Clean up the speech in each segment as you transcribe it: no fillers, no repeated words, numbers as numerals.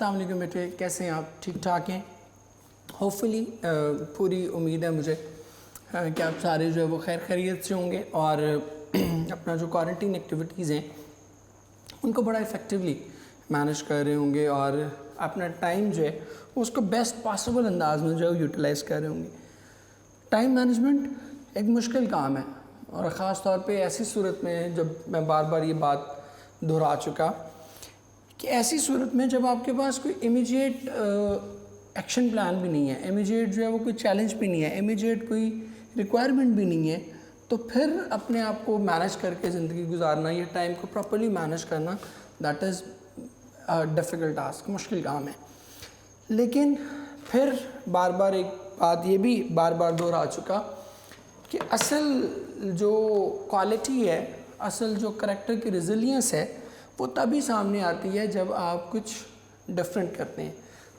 अस्सलाम वालेकुम बेटे, कैसे हैं आप? ठीक ठाक हैं? होपफुली पूरी उम्मीद है मुझे कि आप सारे जो है वो खैर खैरियत से होंगे और अपना जो क्वारंटीन एक्टिविटीज़ हैं उनको बड़ा इफ़ेक्टिवली मैनेज कर रहे होंगे और अपना टाइम जो है उसको बेस्ट पॉसिबल अंदाज में जो है यूटिलाइज़ कर रहे होंगे। टाइम मैनेजमेंट एक मुश्किल काम है और ख़ास तौर पे ऐसी सूरत में, जब मैं बार बार ये बात दोहरा चुका कि ऐसी सूरत में जब आपके पास कोई इमीडिएट एक्शन प्लान भी नहीं है, इमीडिएट जो है वो कोई चैलेंज भी नहीं है, इमीडिएट कोई रिक्वायरमेंट भी नहीं है, तो फिर अपने आप को मैनेज करके ज़िंदगी गुजारना, ये टाइम को प्रॉपर्ली मैनेज करना, दैट इज़ डिफ़िकल्ट टास्क, मुश्किल काम है। लेकिन फिर बार बार एक बात ये भी बार बार दोहरा चुका कि असल जो क्वालिटी है, असल जो करैक्टर की रेजिलियंस है, वो तभी सामने आती है जब आप कुछ डिफरेंट करते हैं,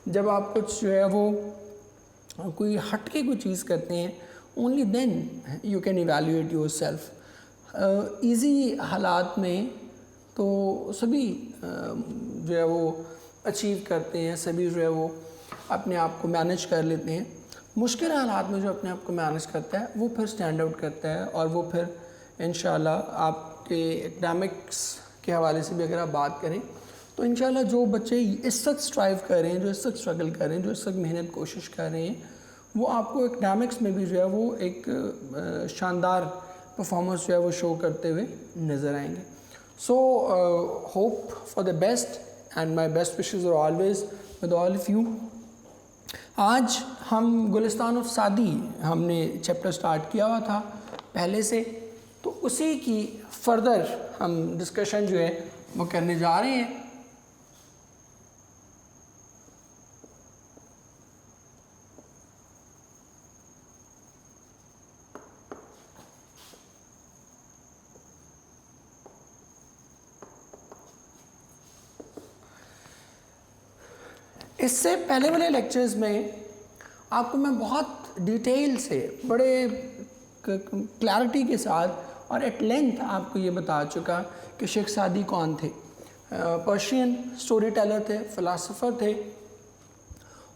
जब आप कुछ जो है वो कोई हट के कोई चीज़ करते हैं। Only then you can evaluate yourself. Easy हालात में तो सभी जो है वो अचीव करते हैं, सभी जो है वो अपने आप को मैनेज कर लेते हैं। मुश्किल हालात में जो अपने आप को मैनेज करता है वो फिर स्टैंड आउट करता है और वो फिर इंशाल्लाह आपके एकेडमिक्स के हवाले से भी अगर आप बात करें तो इंशाल्लाह जो बच्चे इस वक्त स्ट्राइव कर रहे हैं, जो इस वक्त स्ट्रगल कर रहे हैं, जो इस वक्त मेहनत कोशिश कर रहे हैं, वो आपको एकेडमिक्स में भी जो है वो एक शानदार परफॉर्मेंस जो है वो शो करते हुए नज़र आएंगे। So hope for the best and my best wishes are always with all of you. आज हम गुलिस्तान ऑफ सादी हमने चैप्टर स्टार्ट किया हुआ था पहले से, तो उसी की फर्दर हम डिस्कशन जो है वो करने जा रहे हैं। इससे पहले वाले लेक्चर्स में आपको मैं बहुत डिटेल से, बड़े क्लैरिटी के साथ और एट लेंथ आपको ये बता चुका कि शेख सादी कौन थे। पर्शियन स्टोरी टेलर थे, फ़िलासफ़र थे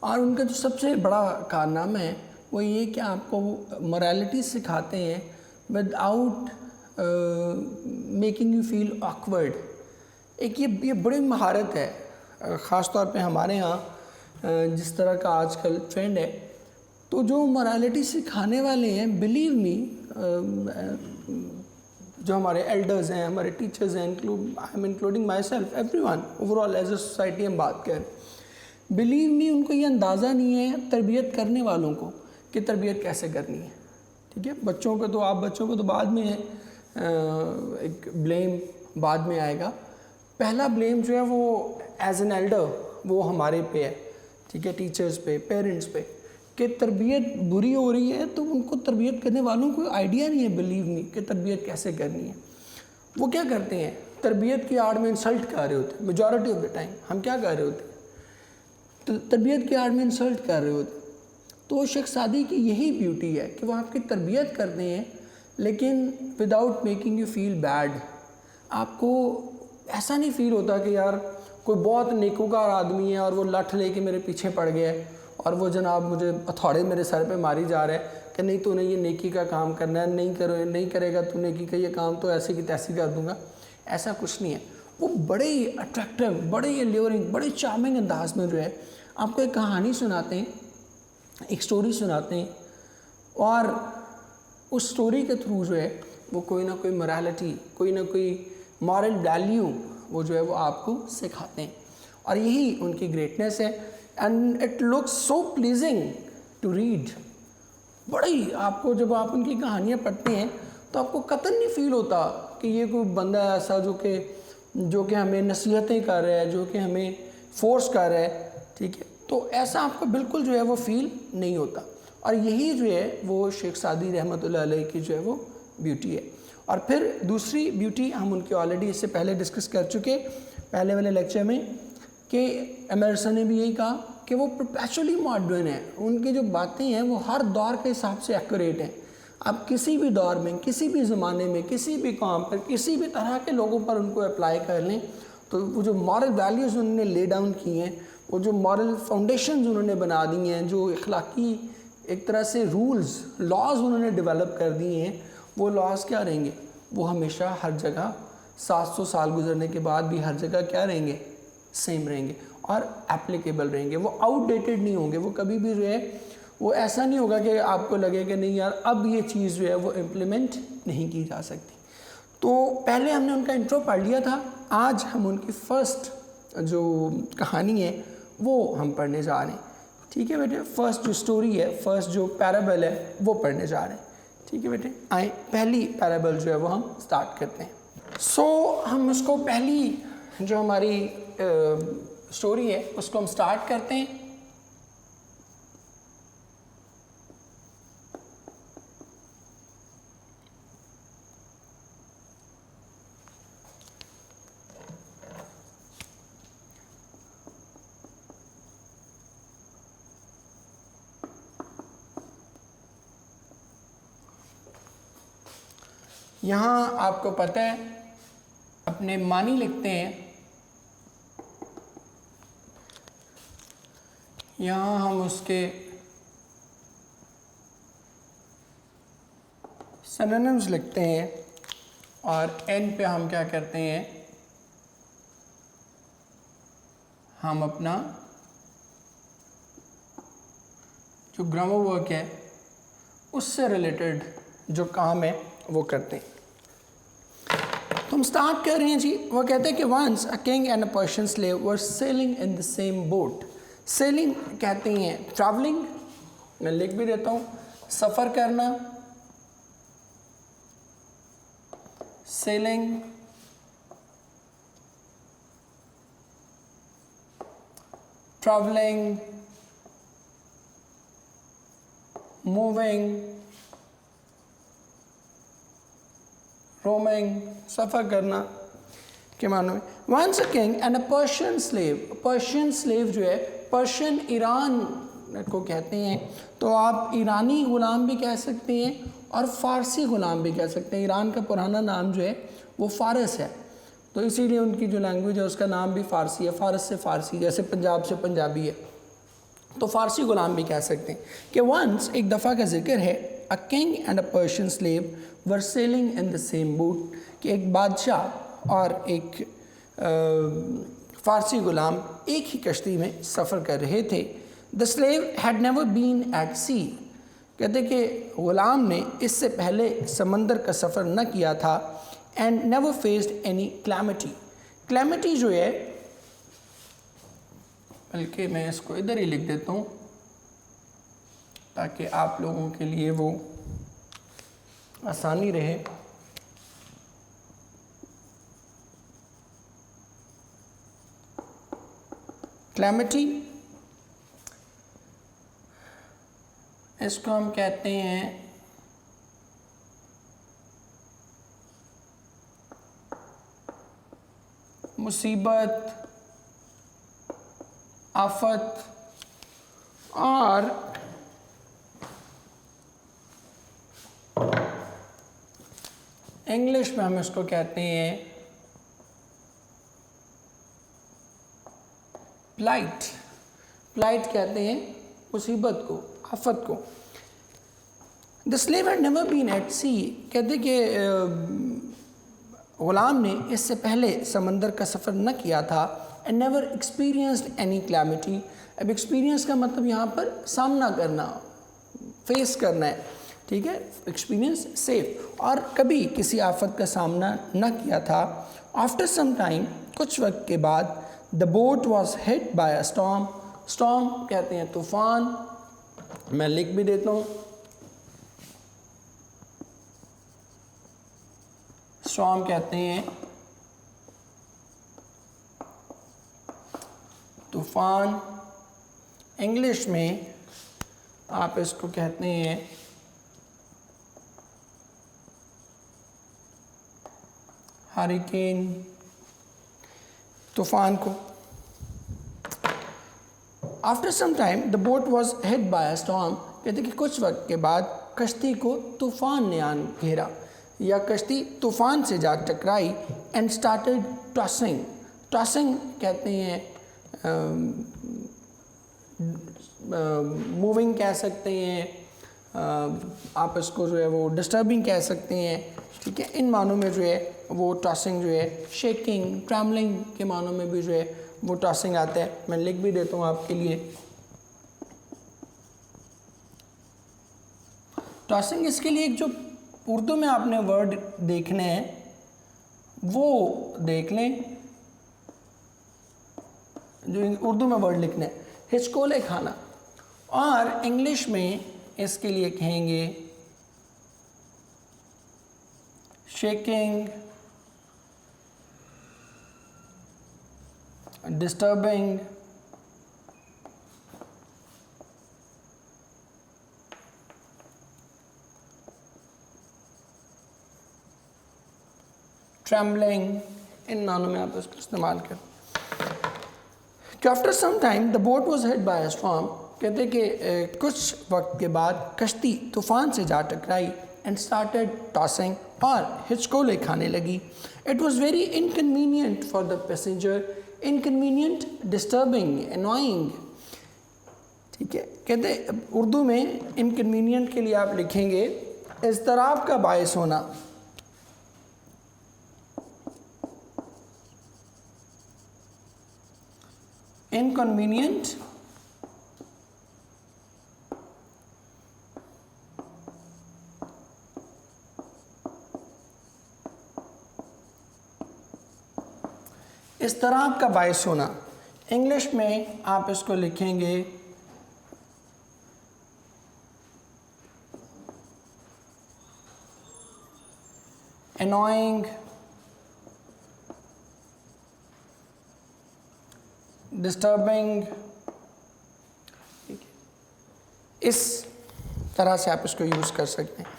और उनका जो सबसे बड़ा कारनामा है वो ये कि आपको मोरालिटी सिखाते हैं without making you feel awkward. एक ये बड़ी महारत है, ख़ास तौर पे हमारे यहाँ जिस तरह का आजकल ट्रेंड है। तो जो मोरालिटी सिखाने वाले हैं, बिलीव मी, जो हमारे एल्डर्स हैं, हमारे टीचर्स हैं, I am including myself, everyone, overall as a society हम बात करें, बिलीव मी, उनको ये अंदाज़ा नहीं है तरबियत करने वालों को कि तरबियत कैसे करनी है। ठीक है, बच्चों को तो बाद में एक ब्लेम बाद में आएगा। पहला ब्लेम जो है वो एज एन एल्डर वो हमारे पे है, ठीक है, टीचर्स पे, पेरेंट्स पे, कि तरबियत बुरी हो रही है तो उनको तरबियत करने वालों को आइडिया नहीं है, बिलीव मी, कि तरबियत कैसे करनी है। वो क्या करते हैं, तरबियत की आड़ में इंसल्ट कर रहे होते हैं। मेजॉरिटी ऑफ द टाइम हम क्या कर रहे होते हैं, तो तरबियत की आड़ में इंसल्ट कर रहे होते हैं। तो शेख सादी की यही ब्यूटी है कि वो आपकी तरबियत करते हैं लेकिन without making you feel bad. आपको ऐसा नहीं फील होता कि यार कोई बहुत नेकूकार आदमी है और वो लठ लेके मेरे पीछे पड़ गया है और वो जनाब मुझे हथौड़े मेरे सर पे मारी जा रहा है कि नहीं तूने ये नेकी का काम करना है, नहीं करेगा तू नेकी का ये काम तो ऐसी की तैसी कर दूंगा। ऐसा कुछ नहीं है। वो बड़े ही अट्रैक्टिव, बड़े ही ल्योरिंग, बड़े चार्मिंग अंदाज में जो है आपको एक कहानी सुनाते हैं, एक स्टोरी सुनाते हैं और उस स्टोरी के थ्रू जो है वो कोई ना कोई मोरालिटी, कोई ना कोई मॉरल वैल्यू वो जो है वो आपको सिखाते हैं और यही उनकी ग्रेटनेस है। And it looks so pleasing to read. बड़ी आपको जब आप उनकी कहानियाँ पढ़ते हैं तो आपको कतई नहीं फील होता कि ये कोई बंदा है ऐसा जो कि हमें नसीहतें कर रहा है, जो कि हमें फोर्स कर रहा है। ठीक है, तो ऐसा आपको बिल्कुल जो है वो फील नहीं होता और यही जो है वो शेख सादी रहमतुल्लाह अलैह की जो है वो ब्यूटी है। और फिर दूसरी ब्यूटी हम उनकी ऑलरेडी इससे पहले डिस्कस कर चुके पहले वाले लेक्चर में कि एमर्सन ने भी यही कहा कि वो परपेचुअली मॉडर्न है। उनकी जो बातें हैं वो हर दौर के हिसाब से एक्यूरेट हैं। आप किसी भी दौर में, किसी भी ज़माने में, किसी भी काम पर, किसी भी तरह के लोगों पर उनको अप्लाई कर लें तो वो जो मॉरल वैल्यूज़ उन्होंने ले डाउन की हैं वो जो मॉरल फाउंडेशंस उन्होंने बना दी हैं, जो इखलाकी एक तरह से रूल्स लॉज उन्होंने डेवलप कर दिए हैं, वो लॉज क्या रहेंगे, वो हमेशा हर जगह 700 साल गुजरने के बाद भी हर जगह क्या रहेंगे, सेम रहेंगे और एप्लीकेबल रहेंगे। वो आउटडेटेड नहीं होंगे, वो कभी भी जो है वो ऐसा नहीं होगा कि आपको लगे कि नहीं यार अब ये चीज़ जो है वो इम्प्लीमेंट नहीं की जा सकती। तो पहले हमने उनका इंट्रो पढ़ लिया था, आज हम उनकी फ़र्स्ट जो कहानी है वो हम पढ़ने जा रहे हैं। ठीक है बेटे, फर्स्ट जो स्टोरी है, फर्स्ट जो पैराबल है वो पढ़ने जा रहे हैं। ठीक है बेटे, आए पहली पैराबल जो है वो हम स्टार्ट करते हैं। सो हम उसको पहली जो हमारी स्टोरी है उसको हम स्टार्ट करते हैं। यहाँ आपको पता है अपने मानी लिखते हैं, यहाँ हम उसके सिनोनिम्स लिखते हैं और एन पे हम क्या करते हैं, हम अपना जो ग्रामर वर्क है उससे रिलेटेड जो काम है वो करते हैं। तो हम स्टार्ट कर रहे हैं जी। वो कहते हैं कि once a king and a Persian slave were sailing in the same boat. Sailing कहते हैं ट्रैवलिंग, मैं लिख भी देता हूँ, सफ़र करना, सेलिंग, ट्रैवलिंग, मूविंग, रोमिंग, सफ़र करना के मानो में। Once a king and a Persian slave, Persian slave जो है पर्शियन ईरान को कहते हैं, तो आप ईरानी ग़ुलाम भी कह सकते हैं और फ़ारसी ग़ुलाम भी कह सकते हैं। ईरान का पुराना नाम जो है वो फ़ारस है, तो इसीलिए उनकी जो लैंग्वेज है उसका नाम भी फ़ारसी है। फ़ारस से फ़ारसी, जैसे पंजाब से पंजाबी है, तो फ़ारसी ग़ुलाम भी कह सकते हैं। कि वंस एक दफ़ा का जिक्र है, अ king and a Persian slave were sailing in the same boat, कि एक बादशाह और एक फ़ारसी ग़ुलाम एक ही कश्ती में सफ़र कर रहे थे। The slave had never been at sea, कहते कि ग़ुलाम ने इससे पहले समंदर का सफ़र न किया था। And never faced any calamity, calamity जो है, बल्कि मैं इसको इधर ही लिख देता हूँ ताकि आप लोगों के लिए वो आसानी रहे। क्लैमिटी इसको हम कहते हैं मुसीबत, आफत, और इंग्लिश में हम इसको कहते हैं प्लाइट। प्लाइट कहते हैं मुसीबत को, आफत को। The slave had never been at sea, कहते कि ग़ुलाम ने इससे पहले समंदर का सफ़र न किया था। And never experienced any calamity, अब एक्सपीरियंस का मतलब यहाँ पर सामना करना, फेस करना है, ठीक है, एक्सपीरियंस सेफ, और कभी किसी आफत का सामना न किया था। आफ्टर सम टाइम, कुछ वक्त के बाद, the boat was hit by a storm, storm कहते हैं तूफ़ान, मैं लिख भी देता हूँ, स्टॉर्म कहते हैं तूफ़ान। इंग्लिश में आप इसको कहते हैं हरिकेन, तूफ़ान को। After some time the boat was hit by a storm, कहते कि कुछ वक्त के बाद कश्ती को तूफ़ान ने आन घेरा, या कश्ती तूफ़ान से जा टकराई। एंड स्टार्टेड टॉसिंग, टॉसिंग कहते हैं मूविंग कह सकते हैं, आप इसको जो है वो डिस्टर्बिंग कह सकते हैं, ठीक है। इन मानों में जो है वो टॉसिंग जो है, शेकिंग, ट्रैमलिंग के मानों में भी जो है वो टॉसिंग आता है। मैं लिख भी देता हूँ आपके लिए। टॉसिंग, इसके लिए एक जो उर्दू में आपने वर्ड देखने हैं वो देख लें, जो उर्दू में वर्ड लिखने हैं, हिचकोले खाना, और इंग्लिश में इसके लिए कहेंगे शेकिंग, डिस्टर्बिंग, ट्रैम्बलिंग, इन मानों में आप इसको इस्तेमाल करें। After some time the boat was hit by a storm, कहते कि कुछ वक्त के बाद कश्ती तूफान से जा टकराई, एंड स्टार्टेड टॉसिंग, और हिचकोले खाने लगी। It was very inconvenient for the passenger, inconvenient, disturbing, annoying, ठीक है। कहते उर्दू में इनकन्वीनियंट के लिए आप लिखेंगे इज़्तिराब का बायस होना, इनकन्वीनियंट, इज़्तिराब का बायस होना। इंग्लिश में आप इसको लिखेंगे annoying, disturbing, इस तरह से आप इसको यूज़ कर सकते हैं।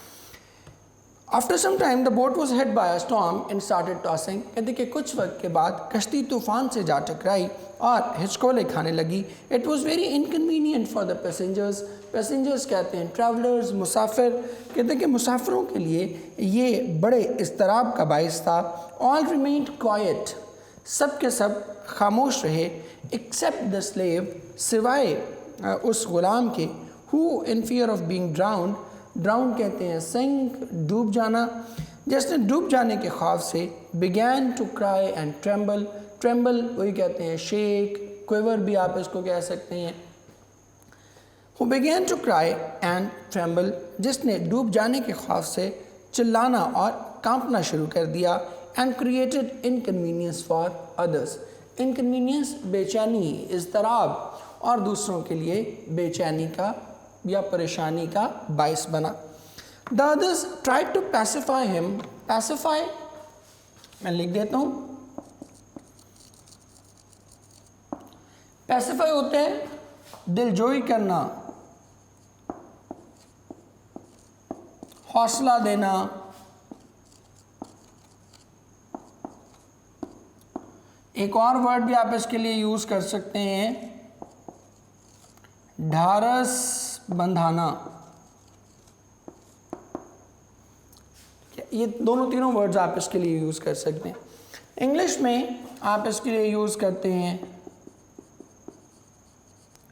After some time the boat was hit by a storm and started tossing, कहते कि कुछ वक्त के बाद कश्ती तूफान से जा टकराई और हिचकोले खाने लगी। It was very inconvenient for the passengers, passengers कहते हैं ट्रैवलर्स, मुसाफिर, कहते कि मुसाफिरों के लिए ये बड़े इज़्तिराब का बायस था। ऑल रिमेन्ड क्वाइट, सब के सब खामोश रहे, एक्सेप्ट द स्लेव, सिवाय उस ग़ुलाम के, who in fear of being drowned, drowned कहते हैं सिंक, डूब जाना, जिसने डूब जाने के खौफ से, began to cry and tremble, tremble वही कहते हैं शेक, क्विवर भी आप इसको कह सकते हैं। Who began to cry and tremble, जिसने डूब जाने के खौफ से चिल्लाना और कांपना शुरू कर दिया। And created inconvenience for others, inconvenience बेचैनी, इज़्तिराब, और दूसरों के लिए बेचैनी का या परेशानी का बायस बना। The others tried to pacify him, pacify मैं लिख देता हूँ, पैसिफाई होते हैं दिलजोई करना, हौसला देना, एक और वर्ड भी आप इसके लिए यूज़ कर सकते हैं, ढारस बंधाना। ये दोनों तीनों वर्ड्स आप इसके लिए यूज़ कर सकते हैं। इंग्लिश में आप इसके लिए यूज़ करते हैं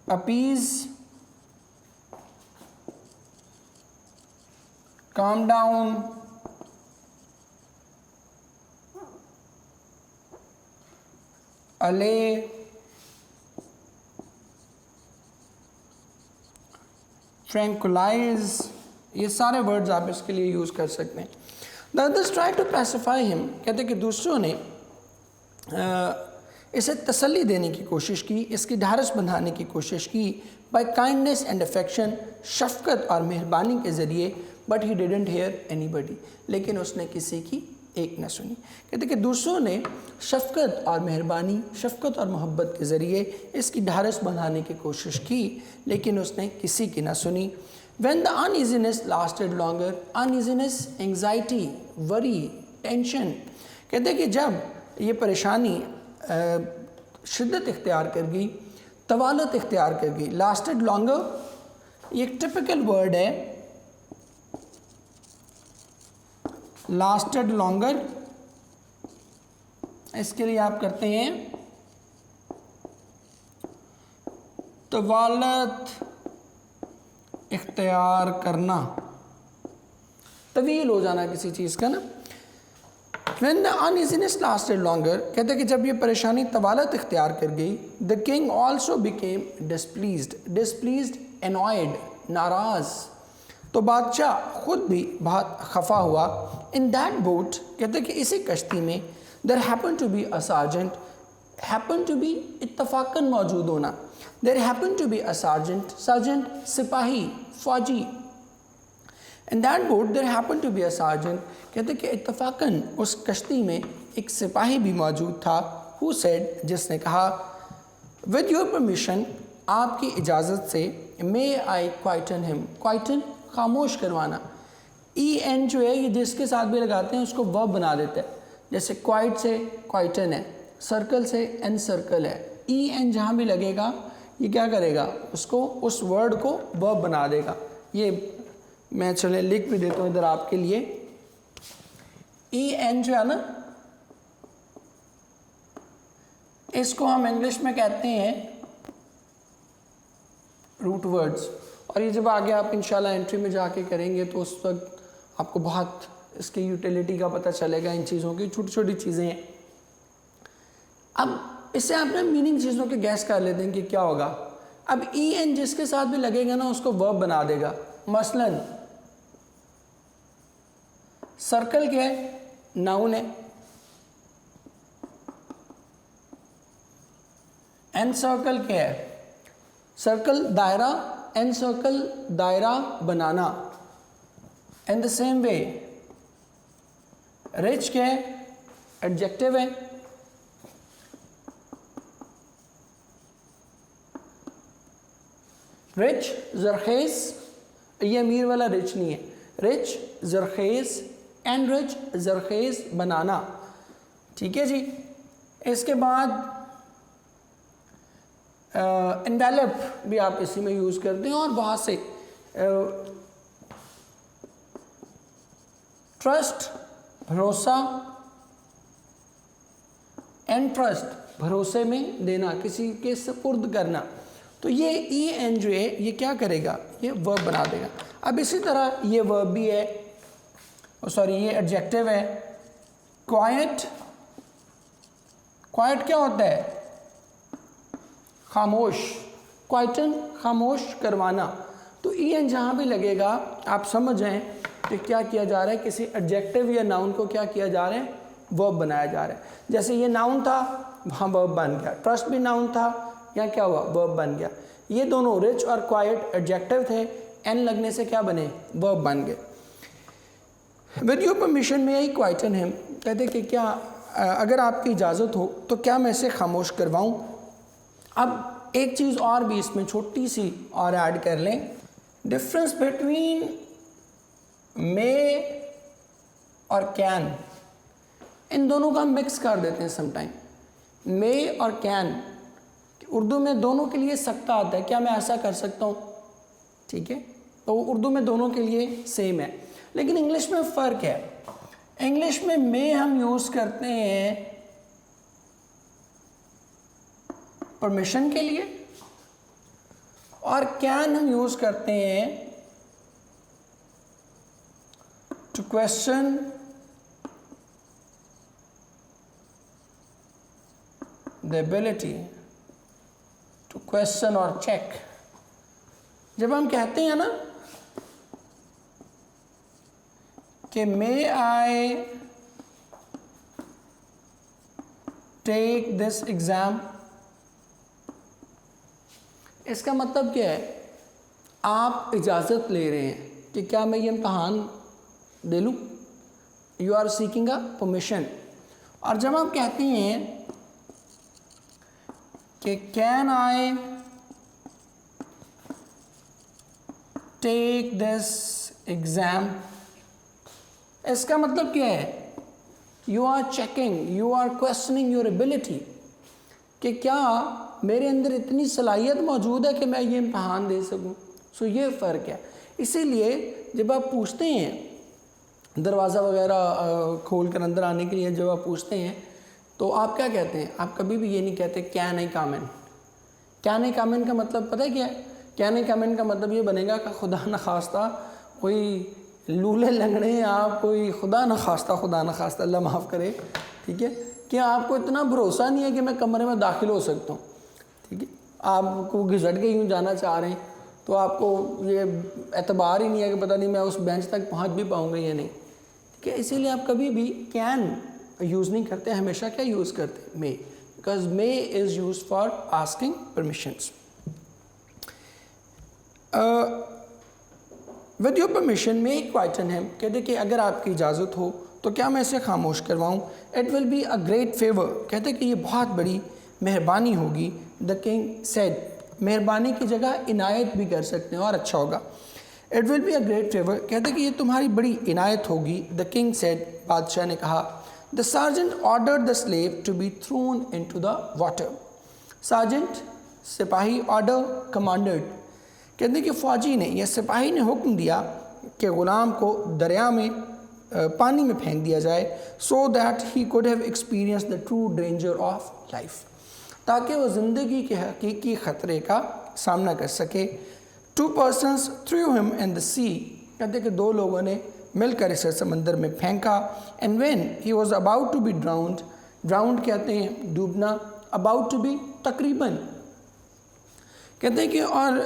अपीज, काम डाउन, अले, ट्रैंकुलाइज, ये सारे वर्ड्स आप इसके लिए यूज़ कर सकते हैं। The others try to pacify him, कहते कि दूसरों ने इसे तसल्ली देने की कोशिश की, इसकी ढारस बंधाने की कोशिश की, बाय काइंडनेस एंड अफेक्शन, शफकत और मेहरबानी के ज़रिए। But he didn't hear anybody, लेकिन उसने किसी की एक न सुनी। कहते कि दूसरों ने शफकत और मेहरबानी, शफकत और मोहब्बत के ज़रिए इसकी ढारस बंधाने की कोशिश की, लेकिन उसने किसी की न सुनी। When the uneasiness lasted longer, uneasiness, anxiety, worry, tension, कहते कि जब ये परेशानी शिद्दत इख्तियार कर गई, तवालत इख्तियार कर गई, lasted longer, ये एक टिपिकल वर्ड है, lasted longer, इसके लिए आप करते हैं तवालत इख्तियार करना, तवील हो जाना किसी चीज़ का ना। When the uneasiness lasted longer, कहते कि जब ये परेशानी तवालत इख्तियार कर गई, the king also became displeased, annoyed, नाराज, तो बादशाह खुद भी बहुत खफा हुआ। In that boat, कहते कि इसी कश्ती में there happened to be a sergeant, happened to be इत्तफाकन मौजूद होना, there happened to be a sergeant सिपाही, फौजी। In that boat there happened to be a sergeant, कहते कि इत्तफाकन उस कश्ती में एक सिपाही भी मौजूद था, who said, जिसने कहा, with your permission, आपकी इजाज़त से, may I quieten him, quieten खामोश करवाना, en जो है ये जिसके साथ भी लगाते हैं उसको verb बना देते हैं, जैसे quiet से quieten है, circle से encircle है, en जहाँ भी लगेगा ये क्या करेगा, उसको उस वर्ड को वर्ब बना देगा। ये मैं चले लिख भी देता हूँ इधर आपके लिए। en जो है ना, इसको हम इंग्लिश में कहते हैं रूट वर्ड्स, और ये जब आगे आप इंशाल्लाह एंट्री में जाके करेंगे तो उस वक्त आपको बहुत इसकी यूटिलिटी का पता चलेगा। इन चीज़ों की छोटी छोटी चीज़ें हैं। अब इससे आप ना मीनिंग चीज़ों के गैस कर लेते हैं कि क्या होगा। अब en जिसके साथ भी लगेगा ना उसको वर्ब बना देगा। मसलन सर्कल क्या है, नाउन है, एनसर्कल क्या है, सर्कल दायरा, एनसर्कल दायरा बनाना। In the same way rich क्या है, एडजेक्टिव है, रिच जरखेज, ये अमीर वाला रिच नहीं है, रिच जरखेज, एंड रिच जरखेज बनाना। ठीक है जी। इसके बाद एनवेलप भी आप इसी में यूज़ करते हैं, और बहुत से ट्रस्ट भरोसा, एंड ट्रस्ट भरोसे में देना, किसी के सुपुर्द करना। तो ये en जो है ये क्या करेगा, ये वर्ब बना देगा। अब इसी तरह ये वर्ब भी है, सॉरी ये एडजेक्टिव है। क्वाइट, क्वाइट क्या होता है, खामोश, क्वाइटन खामोश करवाना। तो en जहाँ भी लगेगा आप समझ जाएं कि क्या किया जा रहा है, किसी एडजेक्टिव या नाउन को क्या किया जा रहा है, वर्ब बनाया जा रहा है। जैसे ये नाउन था वहाँ वर्ब बन गया, ट्रस्ट भी नाउन था, यहाँ क्या हुआ, वर्ब बन गया। ये दोनों रिच और क्वाइट एडजेक्टिव थे, एन लगने से क्या बने, वर्ब बन गए। विद योर परमिशन में आई क्वाइटन हिम, कहते कि क्या अगर आपकी इजाज़त हो तो क्या मैं इसे खामोश करवाऊँ। अब एक चीज़ और भी इसमें छोटी सी और ऐड कर लें, डिफरेंस बिटवीन मे और कैन, इन दोनों का मिक्स कर देते हैं समटाइम। मे और कैन उर्दू में दोनों के लिए सकता आता है, क्या मैं ऐसा कर सकता हूँ, ठीक है, तो उर्दू में दोनों के लिए सेम है। लेकिन इंग्लिश में फ़र्क है, इंग्लिश में मे हम यूज़ करते हैं परमिशन के लिए, और कैन हम यूज़ करते हैं to question the ability to question और चेक। जब हम कहते हैं ना कि may I take this exam, इसका मतलब क्या है, आप इजाज़त ले रहे हैं कि क्या मैं ये इम्तहान दे लूँ, you are seeking a permission. और जब आप कहते हैं कि can I take this exam, इसका मतलब क्या है, you are checking, you are questioning your ability, कि क्या मेरे अंदर इतनी सलाहियत मौजूद है कि मैं ये इम्तहान दे सकूं। सो ये फ़र्क है। इसीलिए जब आप पूछते हैं दरवाज़ा वगैरह खोल कर अंदर आने के लिए, जब आप पूछते हैं तो आप क्या कहते हैं, आप कभी भी ये नहीं कहते can I come in, can come इन का मतलब पता है क्या है? कैन कम इन का मतलब ये बनेगा कि खुदा न खास्ता कोई लूले लंगड़े आप, कोई खुदा न खास्ता अल्लाह माफ़ करे, ठीक है, कि आपको इतना भरोसा नहीं है कि मैं कमरे में दाखिल हो सकता हूँ, ठीक है, आपको घिसट के यूँ जाना चाह रहे हैं, तो आपको ये एतबार ही नहीं है कि पता नहीं मैं उस बेंच तक पहुँच भी पाऊँगा या नहीं, ठीक है। इसीलिए आप कभी भी कैन यूज़ नहीं करते, हमेशा क्या यूज़ करते? May, because may is use for asking permissions. With your permission may quieten him, कहते कि अगर आपकी इजाज़त हो तो क्या मैं इसे खामोश करवाऊँ? It will be a great favour, कहते कि ये बहुत बड़ी मेहरबानी होगी। द किंग सेड, मेहरबानी की जगह इनायत भी कर सकते हैं और अच्छा होगा। It will be a great favour, कहते कि ये तुम्हारी बड़ी इनायत होगी। द किंग सेड, बादशाह ने कहा। The sergeant ordered the slave to be thrown into the water. Sergeant सिपाही, ऑर्डर कमांडेड, कहते कि फ़ौजी ने या सिपाही ने हुक्म दिया कि ग़ुलाम को दरिया में पानी में फेंक दिया जाए, so that he could have experience the true danger of life, ताकि वो ज़िंदगी के हकीकी ख़तरे का सामना कर सके। 2 persons threw him in the sea, कहते कि 2 लोगों ने मिलकर इसे समंदर में फेंका। And when he was about to be drowned, drowned कहते हैं डूबना, अबाउट टू बी तकरीबन, कहते हैं कि और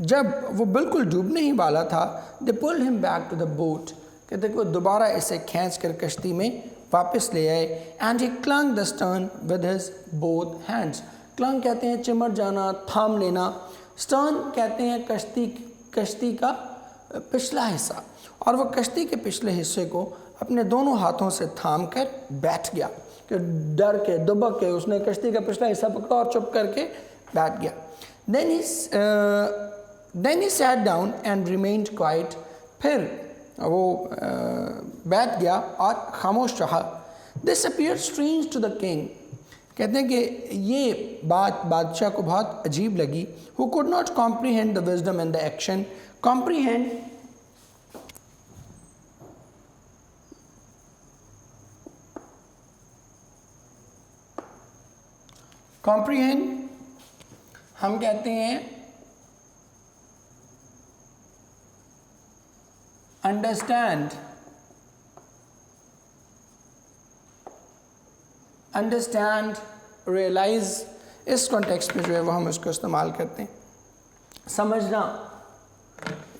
जब वो बिल्कुल डूबने ही वाला था, they pull him back to the boat, कहते कि वो दोबारा इसे खींच कर कश्ती में वापस ले आए। And he clang the stern with his both hands, clang कहते हैं चिमट जाना, थाम लेना, स्टर्न कहते हैं कश्ती का पिछला हिस्सा, और वो कश्ती के पिछले हिस्से को अपने दोनों हाथों से थाम कर बैठ गया, कि डर के दुबक के उसने कश्ती का पिछला हिस्सा पकड़ा और चुप करके बैठ गया। Then he sat down and remained quiet, फिर वो बैठ गया और खामोश रहा। This appeared strange to the king, कहते हैं कि ये बात बादशाह को बहुत अजीब लगी। Who could not comprehend the wisdom and the action, comprehend हम कहते हैं अंडरस्टैंड, रियलाइज, इस कॉन्टेक्स्ट में जो है वो हम इसको इस्तेमाल करते हैं। समझना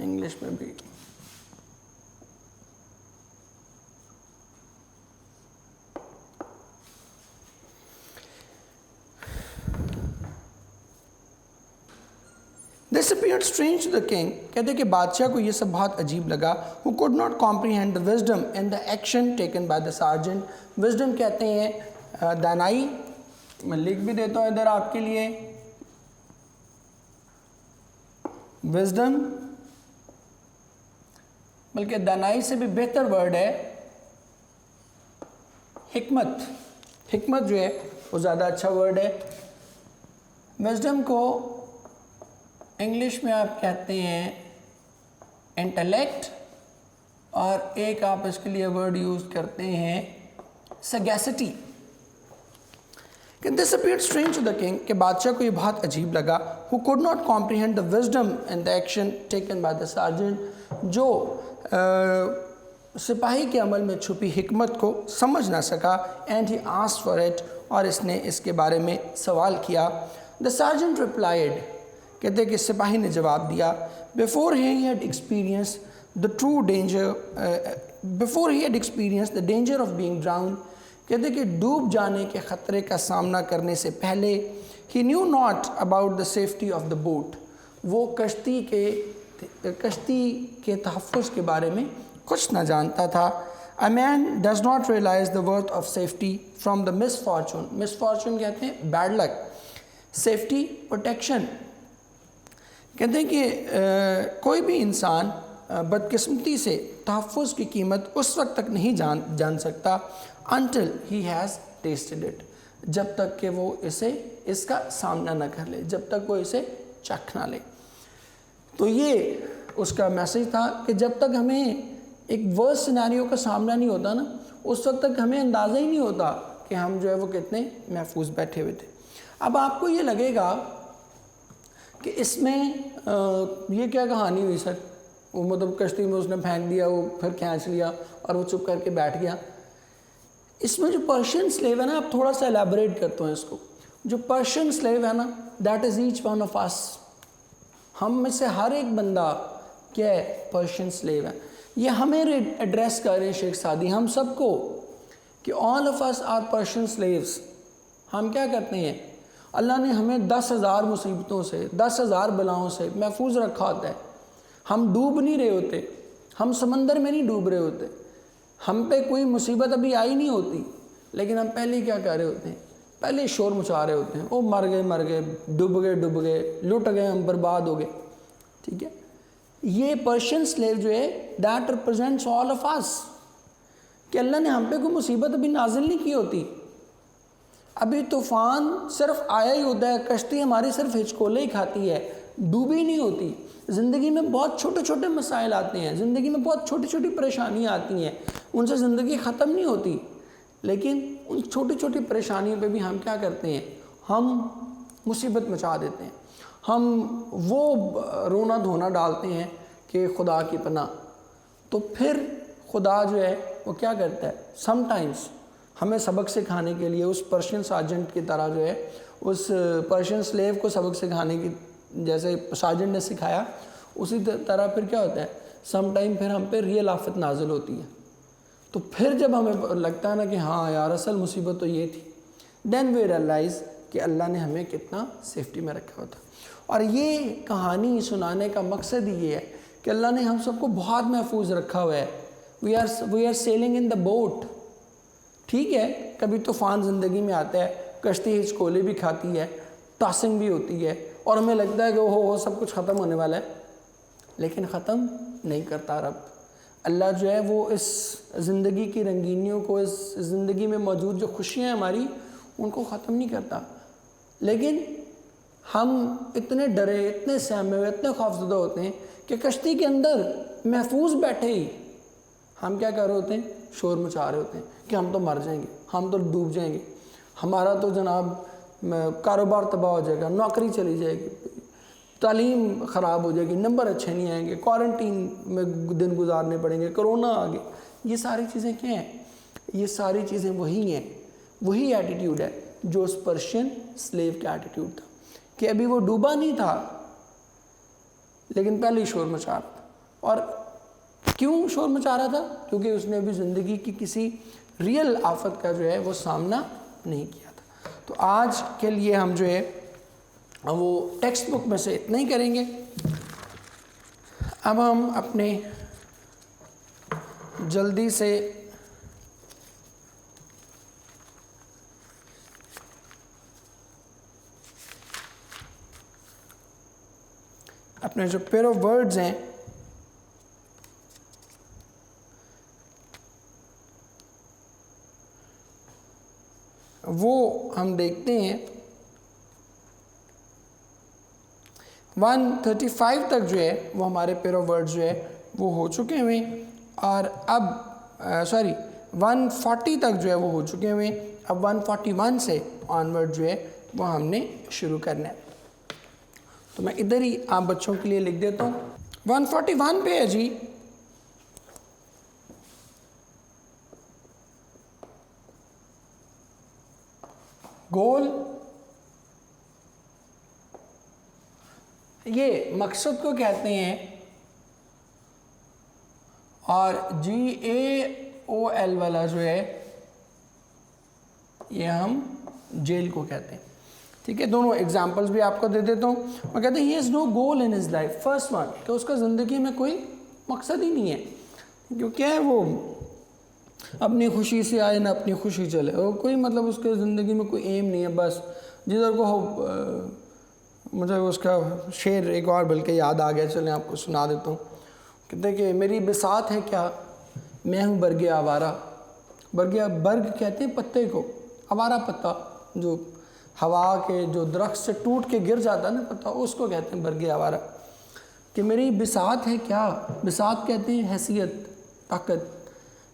इंग्लिश में भी। This appeared strange to the king, कहते कि बादशाह को ये सब बहुत अजीब लगा। Who could not comprehend the wisdom and the action taken by the sergeant, wisdom कहते हैं दानाई, मैं लिख भी देता हूँ इधर आपके लिए, wisdom, बल्कि दानाई से भी बेहतर वर्ड है हिकमत। हिकमत जो है वो ज़्यादा अच्छा वर्ड है। wisdom को इंग्लिश में आप कहते हैं इंटेलेक्ट, और एक आप इसके लिए वर्ड यूज़ करते हैं sagacity. This appeared strange to the king, कि बादशाह को ये बहुत अजीब लगा। Who could not comprehend the wisdom and the action taken by the sergeant, जो सिपाही के अमल में छुपी हिकमत को समझ ना सका। And he asked for it, और इसने इसके बारे में सवाल किया। द सार्जेंट रिप्लाइड, कहते कि सिपाही ने जवाब दिया, before he had experience the true danger, before he had experience the danger of being ड्राउन्ड, कहते कि डूब जाने के ख़तरे का सामना करने से पहले, he knew not about the safety of the boat, वो कश्ती के तहफ़्फ़ुज़ के बारे में कुछ ना जानता था। A man does not realise the worth of safety from the misfortune, misfortune कहते हैं बैड लक, सेफ्टी प्रोटेक्शन, कहते हैं कि कोई भी इंसान बदकिस्मती से तहफ़्फ़ुज़ की कीमत उस वक्त तक नहीं जान सकता until he has tasted it, जब तक कि वो इसका सामना ना कर ले, जब तक वो इसे चख ना ले। तो ये उसका मैसेज था कि जब तक हमें एक वर्स्ट सिनेरियो का सामना नहीं होता ना, उस वक्त तक हमें अंदाज़ा ही नहीं होता कि हम जो है वो कितने महफूज बैठे हुए थे। अब आपको ये लगेगा कि इसमें ये क्या कहानी हुई सर, वो मतलब कश्ती में उसने फेंक दिया, वो फिर खींच लिया और वो चुप करके बैठ गया। इसमें जो पर्शियन स्लेव है ना, आप थोड़ा सा एलैबोरेट करते हैं इसको। जो पर्शियन स्लेव है ना, that is each one of us. हम में से हर एक बंदा क्या है, पर्शियन स्लेव है। ये हमें एड्रेस कर रहे हैं शेख सादी, हम सबको, कि all of us are Persian slaves. हम क्या करते हैं, अल्लाह ने हमें 10,000 मुसीबतों से, 10,000 बलाओं से महफूज रखा होता है। हम डूब नहीं रहे होते, हम समंदर में नहीं डूब रहे होते, हम पे कोई मुसीबत अभी आई नहीं होती, लेकिन हम पहले क्या कर रहे होते हैं, पहले शोर मचा रहे होते हैं, ओ मर गए, डूब गए, लुट गए, हम बर्बाद हो गए। ठीक है, ये पर्शियन स्लेव जो है, दैट रिप्रेजेंट्स ऑल ऑफ अस, कि अल्लाह ने हम पे कोई मुसीबत अभी नाजिल नहीं की होती, अभी तूफ़ान सिर्फ आया ही होता है, कश्ती हमारी सिर्फ हिचकोले ही खाती है, डूबी नहीं होती। ज़िंदगी में बहुत छोटे छोटे मसाइल आते हैं, ज़िंदगी में बहुत छोटी छोटी परेशानियाँ आती हैं, उनसे ज़िंदगी ख़त्म नहीं होती, लेकिन उन छोटी छोटी परेशानियों पे भी हम क्या करते हैं, हम मुसीबत मचा देते हैं, हम वो रोना धोना डालते हैं कि खुदा की पनाह। तो फिर खुदा जो है वो क्या करता है, समटाइम्स हमें सबक सिखाने के लिए, उस पर्शियन सार्जेंट की तरह जो है, उस पर्शियन स्लेव को सबक सिखाने की, जैसे सार्जेंट ने सिखाया, उसी तरह फिर क्या होता है, समटाइम फिर हम पे रियल आफत नाजिल होती है। तो फिर जब हमें लगता है ना कि हाँ यार असल मुसीबत तो ये थी, देन वी रियलाइज़ कि अल्लाह ने हमें कितना सेफ्टी में रखा होता। और ये कहानी सुनाने का मकसद ये है कि अल्लाह ने हम सबको बहुत महफूज रखा हुआ है। We are sailing in the boat. ठीक है, कभी तूफ़ान ज़िंदगी में आता है, कश्ती हिचकोले भी खाती है, टॉसिंग भी होती है, और हमें लगता है कि ओहो सब कुछ ख़त्म होने वाला है, लेकिन ख़त्म नहीं करता रब। अल्लाह जो है वो इस ज़िंदगी की रंगीनियों को, इस ज़िंदगी में मौजूद जो खुशियाँ हैं हमारी, उनको ख़त्म नहीं करता। लेकिन हम इतने डरे, इतने सहमे हुए, इतने खौफज़दा होते हैं कि कश्ती के अंदर महफूज बैठे ही हम क्या कर रहे होते हैं, शोर मचा रहे होते हैं कि हम तो मर जाएंगे, हम तो डूब जाएंगे, हमारा तो जनाब कारोबार तबाह हो जाएगा, नौकरी चली जाएगी, तालीम ख़राब हो जाएगी, नंबर अच्छे नहीं आएंगे, क्वारंटीन में दिन गुजारने पड़ेंगे, कोरोना आ गया। ये सारी चीज़ें क्या हैं, ये सारी चीज़ें वही हैं, वही एटीट्यूड है जो उस पर्शियन स्लेव का एटीट्यूड था, कि अभी वो डूबा नहीं था लेकिन पहले ही शोर मचा रहा था। और क्यों शोर मचा रहा था, क्योंकि उसने अभी ज़िंदगी की किसी रियल आफत का जो है वो सामना नहीं किया था। तो आज के लिए हम जो है वो टेक्स्ट बुक में से इतना ही करेंगे। अब हम अपने जल्दी से अपने जो पेयर ऑफ वर्ड्स हैं वो हम देखते हैं। 135 तक जो है वो हमारे पेयर ऑफ वर्ड्स जो है वो हो चुके हुए, और अब 140 तक जो है वो हो चुके हुए। अब 141 से ऑनवर्ड जो है वो हमने शुरू करना है। तो मैं इधर ही आप बच्चों के लिए लिख देता हूँ। 141 पे है जी, गोल, ये मकसद को कहते हैं, और GAOL वाला जो है ये हम जेल को कहते हैं। ठीक है, दोनों एग्जांपल्स भी आपको दे देता हूँ। मैं कहते हैं he is no goal in his life. First one, कि उसका ज़िंदगी में कोई मकसद ही नहीं है, क्योंकि है वो अपनी खुशी से आए ना अपनी खुशी चले, और कोई मतलब उसके ज़िंदगी में कोई एम नहीं है, बस जिधर को हो। मुझे उसका शेर एक और बल्कि याद आ गया, चलें आपको सुना देता हूँ। कहते कि मेरी बिसात है क्या, मैं हूँ बर्गे आवारा। बर्ग कहते हैं पत्ते को, आवारा पत्ता जो हवा के, जो दरख्त से टूट के गिर जाता है ना पत्ता, उसको कहते हैं बर्गे आवारा। कि मेरी बिसात है क्या, बिसात कहते हैं हैसियत, ताकत,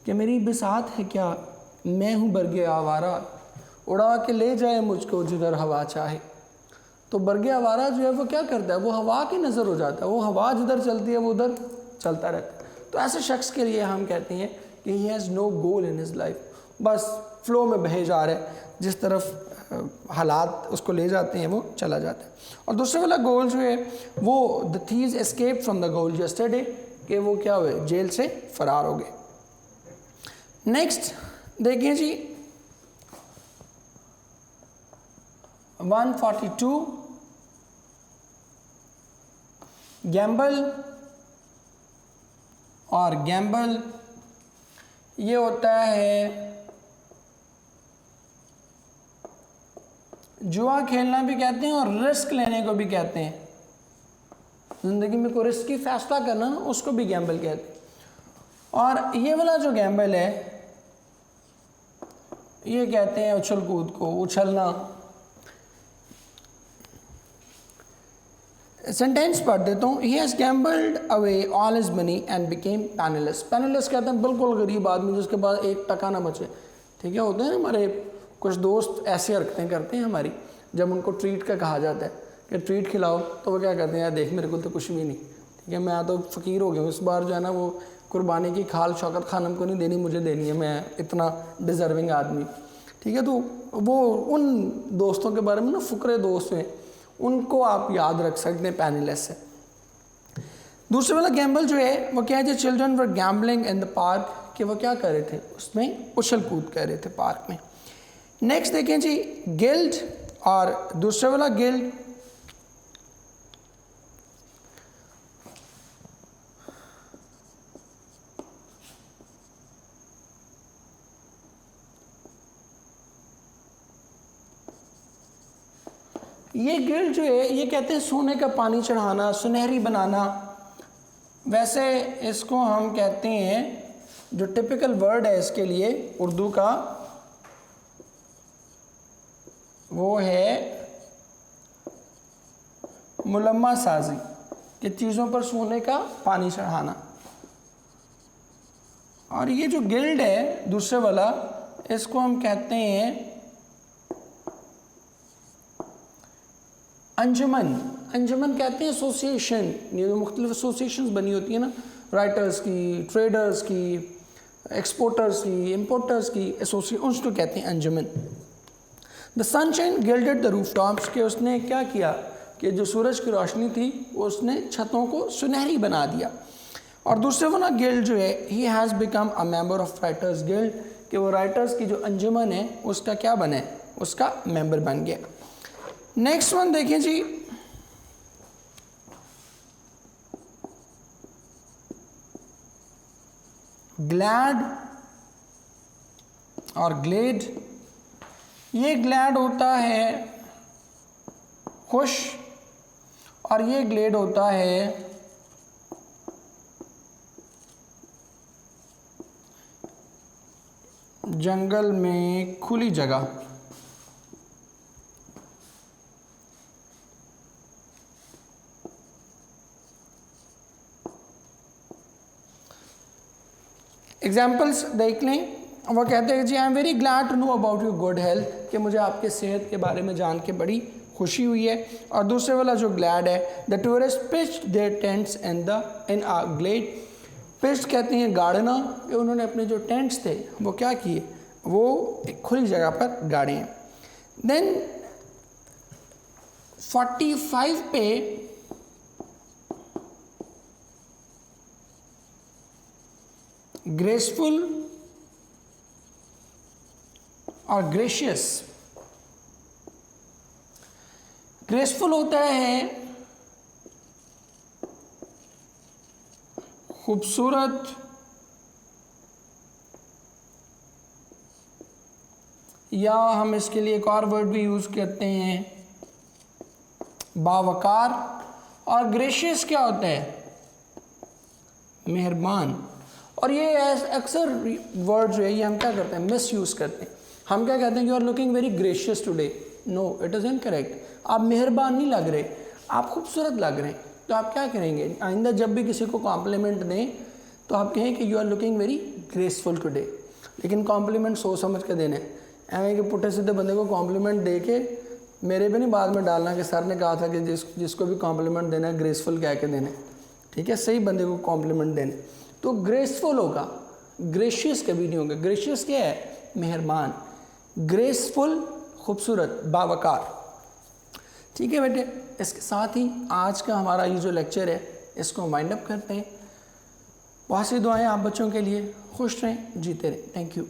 कि मेरी बिसात है क्या, मैं हूँ बर्गे आवारा। उड़ा के ले जाए मुझको जिधर हवा चाहे। तो बरगे आवारा जो है वो क्या करता है, वो हवा की नज़र हो जाता है, वो हवा जिधर चलती है वो उधर चलता रहता है। तो ऐसे शख्स के लिए हम कहते हैं कि he has no goal in his life, बस फ्लो में बहे जा रहा है, जिस तरफ हालात उसको ले जाते हैं वो चला जाता है। और दूसरे वाला गोल जो है वो the thieves escape from the goal yesterday, कि वो क्या हुए, जेल से फरार हो गए। नेक्स्ट देखिए जी 142 गैम्बल। और गैम्बल ये होता है जुआ खेलना भी कहते हैं और रिस्क लेने को भी कहते हैं। ज़िंदगी में कोई रिस्की फैसला करना ना, उसको भी गैम्बल कहते हैं। और ये वाला जो गैम्बल है ये कहते हैं उछल कूद को, उछलना। सेंटेंस पढ़ देता हूँ। He has gambled away all his money and became penniless. Penniless कहते हैं बिल्कुल गरीब आदमी जिसके पास एक टका ना बचे। ठीक है, होते हैं ना हमारे कुछ दोस्त ऐसी हरकतें करते हैं हमारी, जब उनको ट्रीट का कहा जाता है कि ट्रीट खिलाओ तो वो क्या करते हैं, यार देख मेरे को तो कुछ भी नहीं, ठीक है, मैं तो फ़कीर हो गया हूँ, इस बार जो है ना वो कुर्बानी की खाल शौकत खानम को नहीं देनी, मुझे देनी है, मैं इतना डिज़र्विंग आदमी। ठीक है, तो वो उन दोस्तों के बारे में ना, फुकरे दोस्त हैं, उनको आप याद रख सकते हैं पैनलेस से। दूसरे वाला गैम्बल जो है वो क्या है, जो children were gambling in the park, कि वो क्या कर रहे थे, उसमें उछल कूद कर रहे थे पार्क में। नेक्स्ट देखें जी गिल्ड। और दूसरे वाला गिल्ड ये गिल्ड जो है ये कहते हैं सोने का पानी चढ़ाना, सुनहरी बनाना। वैसे इसको हम कहते हैं, जो टिपिकल वर्ड है इसके लिए उर्दू का वो है मुलम्मा साजी, कि चीज़ों पर सोने का पानी चढ़ाना। और ये जो गिल्ड है दूसरे वाला, इसको हम कहते हैं अंजुमन। अंजुमन कहते हैं एसोसिएशन, ये जो मुख्तलिफ एसोसिएशंस बनी होती है ना, राइटर्स की, ट्रेडर्स की, एक्सपोर्टर्स की, इम्पोर्टर्स की एसोसिएशन, उसको कहते हैं अंजुमन। The sunshine gilded the rooftops, के उसने क्या किया कि जो सूरज की रोशनी थी उसने छतों को सुनहरी बना दिया। और दूसरे वाला गिल्ड जो है, he has become a member of writers guild, कि वो राइटर्स की जो अंजुमन है उसका क्या बने, उसका मेंबर बन गया। नेक्स्ट वन देखिए जी ग्लैड और ग्लेड। ये ग्लैड होता है खुश और ये ग्लेड होता है जंगल में खुली जगह। एग्जाम्पल्स देख लें। वो कहते हैं जी I am very glad to know about your good health, कि मुझे आपके सेहत के बारे में जान के बड़ी खुशी हुई है। और दूसरे वाला जो ग्लैड है, the tourist pitched their tents in a glade. Pitched कहते हैं गाड़ना, कि उन्होंने अपने जो टेंट्स थे वो क्या किए, वो एक खुली जगह पर गाड़े हैं। देन 45 पे ग्रेसफुल और ग्रेशियस। ग्रेसफुल होता है खूबसूरत या हम इसके लिए एक और वर्ड भी यूज़ करते हैं बावकार। और ग्रेशियस क्या होता है, मेहरबान। और ये अक्सर वर्ड जो है ये हम क्या करते हैं, मिस यूज़ करते हैं। हम क्या कहते हैं, you are looking very gracious today. No, it is incorrect. आप मेहरबान नहीं लग रहे, आप खूबसूरत लग रहे हैं। तो आप क्या करेंगे, आइंदा जब भी किसी को कॉम्प्लीमेंट दें तो आप कहें कि you are looking very graceful today. लेकिन कॉम्प्लीमेंट सोच समझ के देने, एवं कि पुट्ठे सीधे बंदे को कॉम्प्लीमेंट दे के मेरे पे नहीं बाद में डालना कि सर ने कहा था कि जिसको भी कॉम्प्लीमेंट देना है ग्रेसफुल कह के देने, ठीक है, सही बंदे को कॉम्प्लीमेंट देने। तो ग्रेसफुल होगा, ग्रेशियस कभी नहीं होगा। ग्रेशियस क्या है? मेहरबान। ग्रेसफुल खूबसूरत, बावकार। ठीक है बेटे, इसके साथ ही आज का हमारा ये जो लेक्चर है इसको वाइंड अप करते हैं। बहुत सी दुआएं आप बच्चों के लिए, खुश रहें, जीते रहें। Thank you.